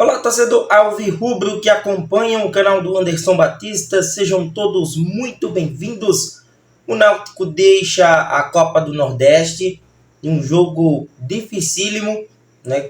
Olá, torcedor alvirrubro que acompanha o canal do Anderson Batista, sejam todos muito bem-vindos. O Náutico deixa a Copa do Nordeste em um jogo dificílimo,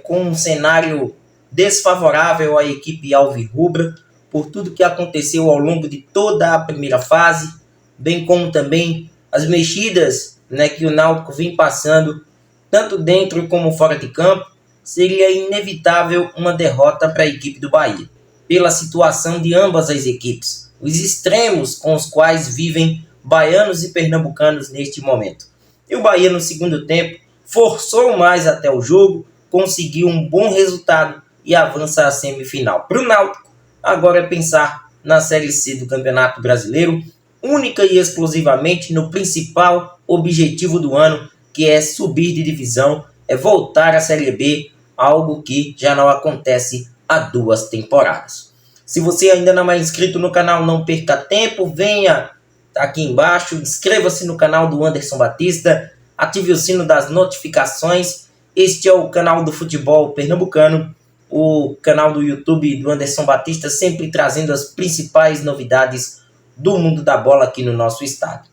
com um cenário desfavorável à equipe alvirrubra, por tudo que aconteceu ao longo de toda a primeira fase, bem como também as mexidas que o Náutico vem passando, tanto dentro como fora de campo. Seria inevitável uma derrota para a equipe do Bahia, pela situação de ambas as equipes, os extremos com os quais vivem baianos e pernambucanos neste momento. E o Bahia, no segundo tempo, forçou mais até o jogo, conseguiu um bom resultado e avança à semifinal. Para o Náutico, agora é pensar na Série C do Campeonato Brasileiro, única e exclusivamente no principal objetivo do ano, que é subir de divisão, é voltar à Série B, algo que já não acontece há 2 temporadas. Se você ainda não é inscrito no canal, não perca tempo, venha aqui embaixo, inscreva-se no canal do Anderson Batista, ative o sino das notificações. Este é o canal do futebol pernambucano, o canal do YouTube do Anderson Batista, sempre trazendo as principais novidades do mundo da bola aqui no nosso estado.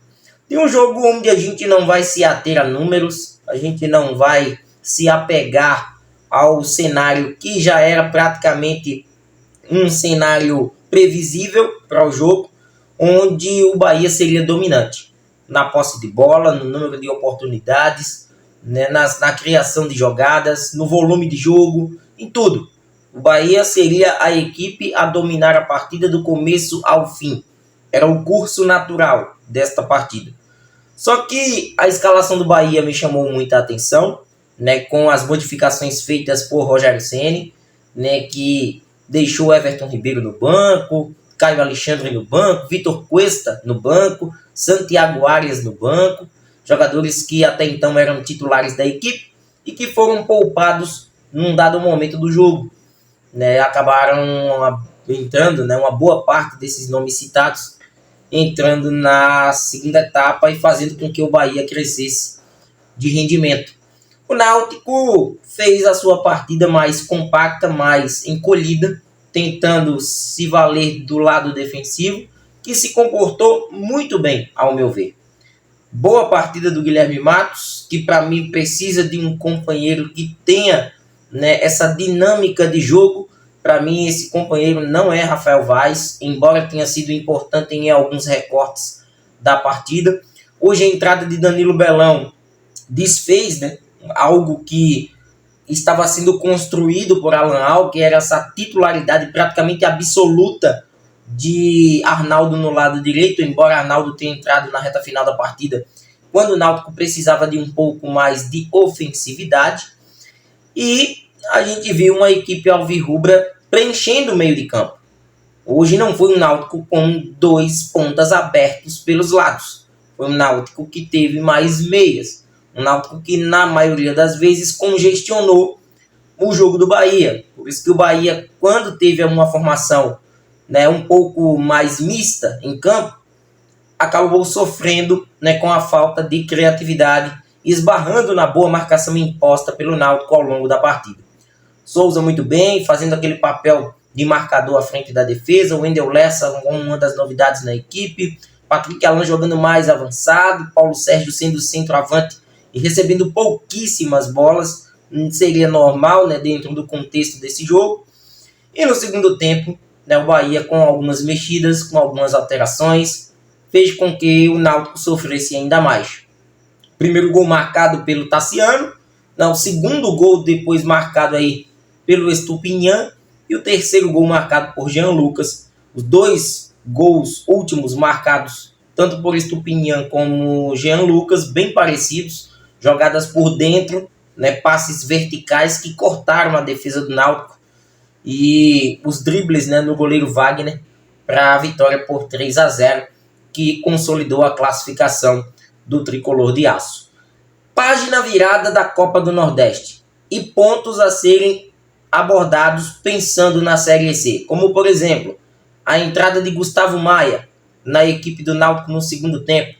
Tem um jogo onde a gente não vai se ater a números, a gente não vai se apegar ao cenário que já era praticamente um cenário previsível para o jogo, onde o Bahia seria dominante na posse de bola, no número de oportunidades, na criação de jogadas, no volume de jogo, em tudo. O Bahia seria a equipe a dominar a partida do começo ao fim. Era o curso natural desta partida. Só que a escalação do Bahia me chamou muita atenção, com as modificações feitas por Rogério Ceni, que deixou Everton Ribeiro no banco, Caio Alexandre no banco, Vitor Cuesta no banco, Santiago Arias no banco, jogadores que até então eram titulares da equipe e que foram poupados num dado momento do jogo. Acabaram entrando, uma boa parte desses nomes citados, entrando na segunda etapa e fazendo com que o Bahia crescesse de rendimento. O Náutico fez a sua partida mais compacta, mais encolhida, tentando se valer do lado defensivo, que se comportou muito bem, ao meu ver. Boa partida do Guilherme Matos, que para mim precisa de um companheiro que tenha essa dinâmica de jogo. Para mim, esse companheiro não é Rafael Vaz, embora tenha sido importante em alguns recortes da partida. Hoje a entrada de Danilo Belão desfez algo que estava sendo construído por Alan Al, que era essa titularidade praticamente absoluta de Arnaldo no lado direito, embora Arnaldo tenha entrado na reta final da partida, quando o Náutico precisava de um pouco mais de ofensividade. E a gente viu uma equipe alvirrubra preenchendo o meio de campo. Hoje não foi um Náutico com 2 pontas abertos pelos lados. Foi um Náutico que teve mais meias. Um Náutico que, na maioria das vezes, congestionou o jogo do Bahia. Por isso que o Bahia, quando teve uma formação um pouco mais mista em campo, acabou sofrendo com a falta de criatividade, esbarrando na boa marcação imposta pelo Náutico ao longo da partida. Souza muito bem, fazendo aquele papel de marcador à frente da defesa. O Wendel Lessa, uma das novidades na equipe. Patrick Alan jogando mais avançado. Paulo Sérgio sendo centroavante e recebendo pouquíssimas bolas. Seria normal dentro do contexto desse jogo. E no segundo tempo, o Bahia, com algumas mexidas, com algumas alterações, fez com que o Náutico sofresse ainda mais. Primeiro gol marcado pelo Tassiano. O segundo gol depois marcado aí pelo Estupinhan, e o terceiro gol marcado por Jean Lucas. Os 2 gols últimos marcados tanto por Estupinhan como Jean Lucas, bem parecidos, jogadas por dentro, passes verticais que cortaram a defesa do Náutico, e os dribles no goleiro Wagner para a vitória por 3-0, que consolidou a classificação do tricolor de aço. Página virada da Copa do Nordeste e pontos a serem abordados pensando na Série C, como por exemplo a entrada de Gustavo Maia na equipe do Náutico no segundo tempo.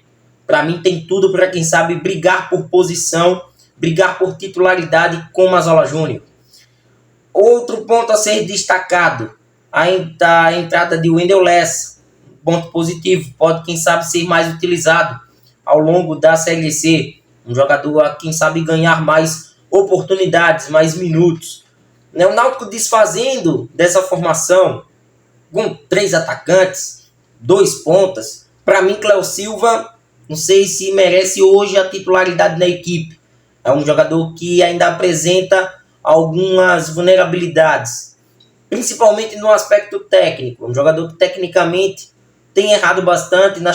Para mim tem tudo para, quem sabe, brigar por posição, brigar por titularidade com Mazola Júnior. Outro ponto a ser destacado, a entrada de Wendel Lessa, ponto positivo, pode quem sabe ser mais utilizado ao longo da Série C, um jogador a quem sabe ganhar mais oportunidades, mais minutos. O Náutico desfazendo dessa formação com 3 atacantes, 2 pontas. Para mim, Cléo Silva, não sei se merece hoje a titularidade na equipe. É um jogador que ainda apresenta algumas vulnerabilidades, principalmente no aspecto técnico. Um jogador que tecnicamente tem errado bastante na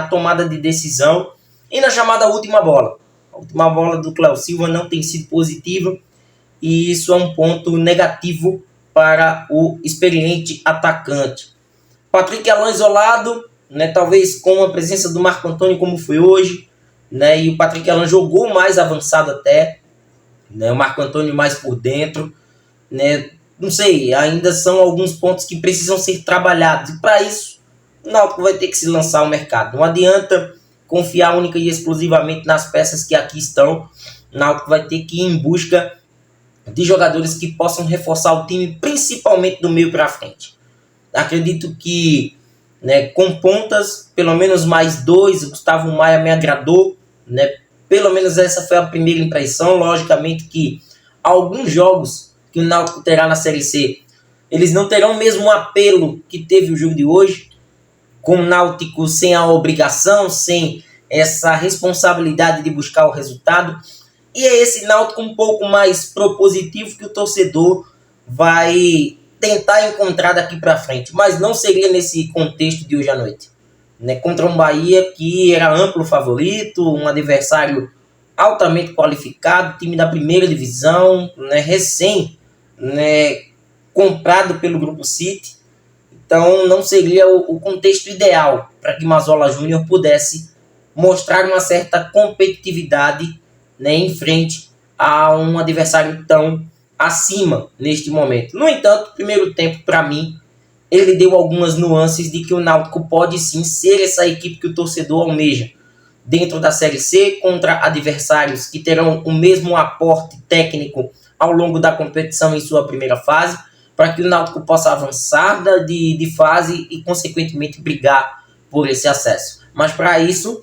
tomada de decisão e na chamada última bola. A última bola do Cléo Silva não tem sido positiva e isso é um ponto negativo para o experiente atacante. Patrick Alan isolado, talvez com a presença do Marco Antônio como foi hoje, e o Patrick Alan jogou mais avançado até, o Marco Antônio mais por dentro, não sei, ainda são alguns pontos que precisam ser trabalhados e para isso o Náutico vai ter que se lançar ao mercado. Não adianta confiar única e exclusivamente nas peças que aqui estão. O Náutico vai ter que ir em busca de jogadores que possam reforçar o time, principalmente do meio para frente. Acredito que com pontas, pelo menos mais 2, o Gustavo Maia me agradou, pelo menos essa foi a primeira impressão. Logicamente que alguns jogos que o Náutico terá na Série C, eles não terão o mesmo apelo que teve o jogo de hoje, com o Náutico sem a obrigação, sem essa responsabilidade de buscar o resultado. E é esse Náutico um pouco mais propositivo que o torcedor vai tentar encontrar daqui para frente. Mas não seria nesse contexto de hoje à noite. Contra um Bahia que era amplo favorito, um adversário altamente qualificado, time da primeira divisão, recém comprado pelo Grupo City. Então não seria o contexto ideal para que Mazola Júnior pudesse mostrar uma certa competitividade em frente a um adversário tão acima neste momento. No entanto, primeiro tempo, para mim, ele deu algumas nuances de que o Náutico pode sim ser essa equipe que o torcedor almeja dentro da Série C, contra adversários que terão o mesmo aporte técnico ao longo da competição em sua primeira fase, para que o Náutico possa avançar de fase e, consequentemente, brigar por esse acesso. Mas, para isso,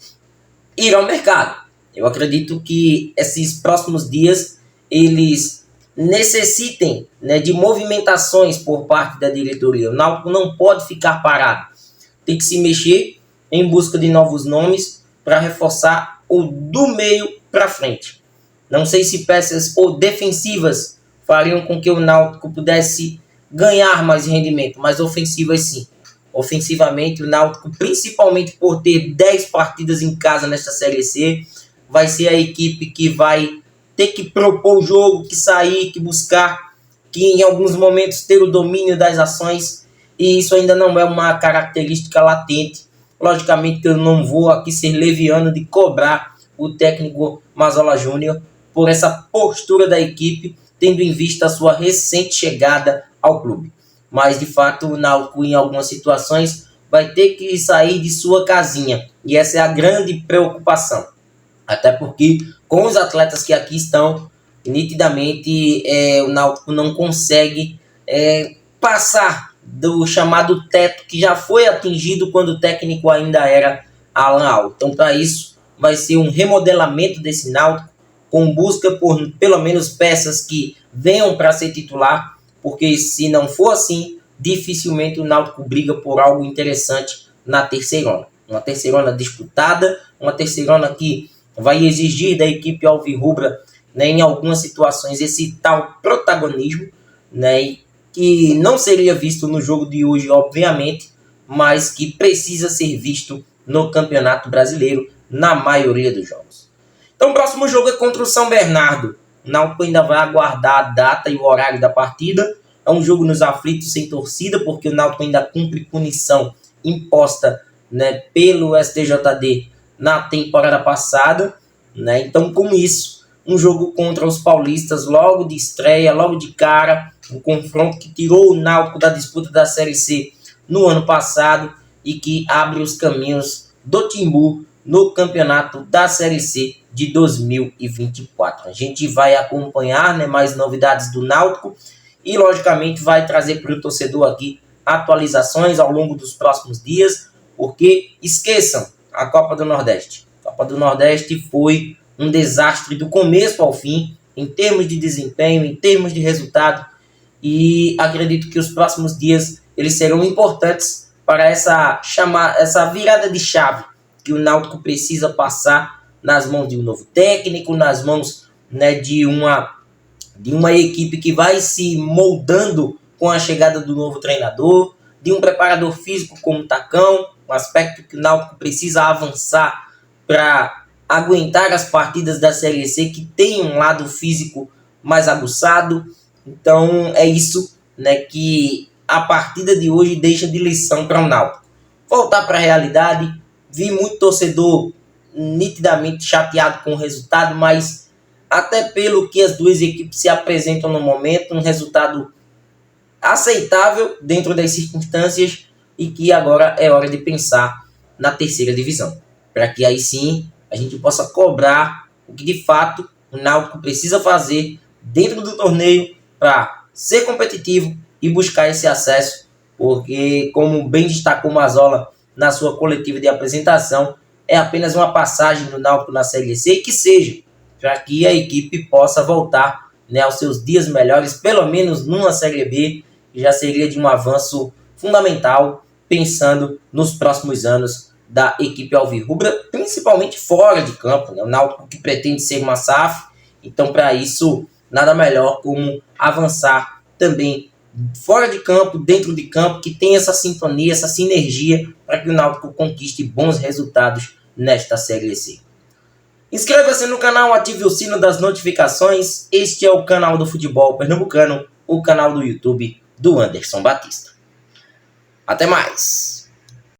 ir ao mercado. Eu acredito que esses próximos dias eles necessitem de movimentações por parte da diretoria. O Náutico não pode ficar parado. Tem que se mexer em busca de novos nomes para reforçar o do meio para frente. Não sei se peças ou defensivas fariam com que o Náutico pudesse ganhar mais rendimento, mas ofensivas sim. Ofensivamente, o Náutico, principalmente por ter 10 partidas em casa nesta Série C, vai ser a equipe que vai ter que propor o jogo, que sair, que buscar, que em alguns momentos ter o domínio das ações, e isso ainda não é uma característica latente. Logicamente que eu não vou aqui ser leviano de cobrar o técnico Mazola Júnior por essa postura da equipe, tendo em vista a sua recente chegada ao clube. Mas, de fato, o Náutico, em algumas situações, vai ter que sair de sua casinha. E essa é a grande preocupação. Até porque, com os atletas que aqui estão, nitidamente, o Náutico não consegue passar do chamado teto que já foi atingido quando o técnico ainda era Alan Al. Então, para isso, vai ser um remodelamento desse Náutico, com busca por, pelo menos, peças que venham para ser titular, porque se não for assim, dificilmente o Náutico briga por algo interessante na terceirona. Uma terceirona disputada, uma terceirona que vai exigir da equipe alvirrubra, em algumas situações, esse tal protagonismo, que não seria visto no jogo de hoje, obviamente, mas que precisa ser visto no Campeonato Brasileiro, na maioria dos jogos. Então, o próximo jogo é contra o São Bernardo. O Náutico ainda vai aguardar a data e o horário da partida. É um jogo nos aflitos, sem torcida, porque o Náutico ainda cumpre punição imposta pelo STJD na temporada passada. Então, com isso, um jogo contra os paulistas, logo de estreia, logo de cara, um confronto que tirou o Náutico da disputa da Série C no ano passado e que abre os caminhos do Timbu no campeonato da Série C de 2024. A gente vai acompanhar mais novidades do Náutico e logicamente vai trazer para o torcedor aqui atualizações ao longo dos próximos dias, porque esqueçam a Copa do Nordeste. A Copa do Nordeste foi um desastre do começo ao fim, em termos de desempenho, em termos de resultado, e acredito que os próximos dias eles serão importantes para essa virada de chave que o Náutico precisa passar nas mãos de um novo técnico, nas mãos, né, de uma equipe que vai se moldando com a chegada do novo treinador, de um preparador físico como o Tacão, um aspecto que o Náutico precisa avançar para aguentar as partidas da Série C que tem um lado físico mais aguçado. Então é isso, né, que a partida de hoje deixa de lição para o Náutico. Voltar para a realidade, vi muito torcedor nitidamente chateado com o resultado, mas até pelo que as duas equipes se apresentam no momento, um resultado aceitável dentro das circunstâncias, e que agora é hora de pensar na terceira divisão, para que aí sim a gente possa cobrar o que de fato o Náutico precisa fazer dentro do torneio para ser competitivo e buscar esse acesso, porque, como bem destacou Mazzola na sua coletiva de apresentação, é apenas uma passagem do Náutico na Série C, e que seja, para que a equipe possa voltar, né, aos seus dias melhores, pelo menos numa Série B, que já seria de um avanço fundamental, pensando nos próximos anos da equipe alvirrubra, principalmente fora de campo, né? O Náutico que pretende ser uma SAF, então para isso nada melhor como avançar também fora de campo, dentro de campo, que tem essa sintonia, essa sinergia, para que o Náutico conquiste bons resultados nesta Série C. Inscreva-se no canal, ative o sino das notificações. Este é o canal do futebol pernambucano, o canal do YouTube do Anderson Batista. Até mais!